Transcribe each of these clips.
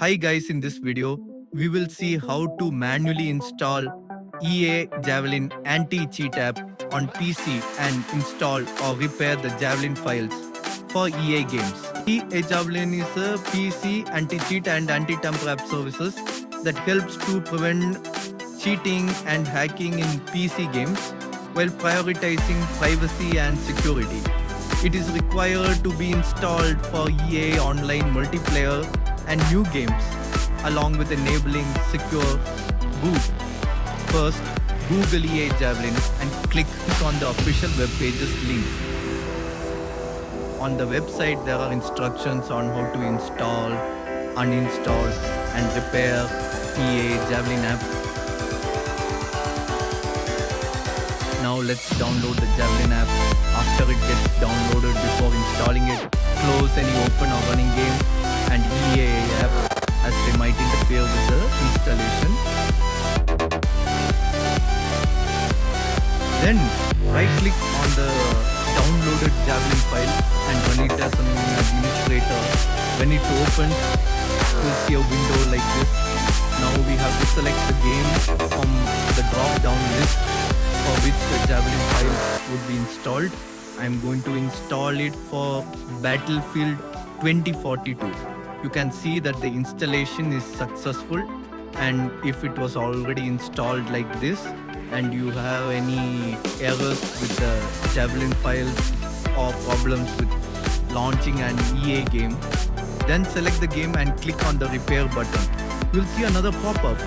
Hi guys, in this video, we will see how to manually install EA Javelin anti-cheat app on PC and install or repair the Javelin files for EA games. EA Javelin is a PC anti-cheat and anti-tamper app services that helps to prevent cheating and hacking in PC games while prioritizing privacy and security. It is required to be installed for EA online multiplayer and new games, along with enabling secure boot. First, Google EA Javelin and click on the official web page's link. On the website, there are instructions on how to install, uninstall, and repair EA Javelin app. Now let's download the Javelin app. After it gets downloaded, before installing it, close any open or running game and EA app, as they might interfere with the installation. Then right click on the downloaded Javelin file and run it as an administrator. When it opens, you'll see a window like this. Now we have to select the game from the drop down list for which the Javelin file would be installed. I'm going to install it for Battlefield 2042. You can see that the installation is successful, and if it was already installed like this and you have any errors with the Javelin files or problems with launching an EA game, then select the game and click on the repair button. You'll see another pop-up.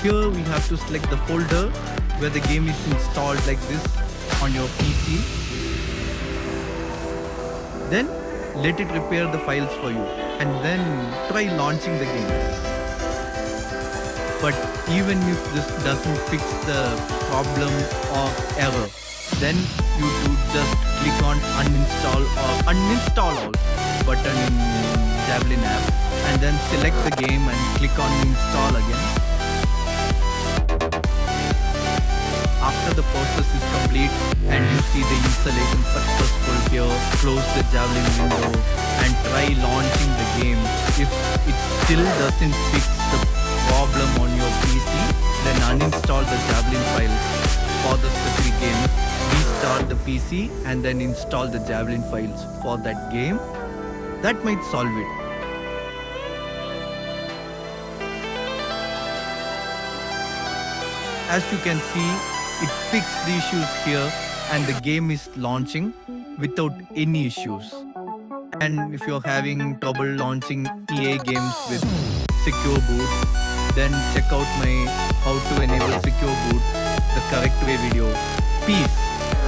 Here we have to select the folder where the game is installed like this on your PC. Then let it repair the files for you and then try launching the game. But even if this doesn't fix the problem or error, then you do just click on uninstall or uninstall all button in Javelin app and then select the game and click on install again. After the process is complete and you see the installation successful here, close the Javelin window and try launching the game. If it still doesn't fix the problem on your PC, then uninstall the Javelin file for the specific game, restart the PC and then install the Javelin files for that game. That might solve it. As you can see, it fixed the issues here and the game is launching without any issues. And if you're having trouble launching EA games with secure boot, then check out my how to enable secure boot the correct way video. Peace.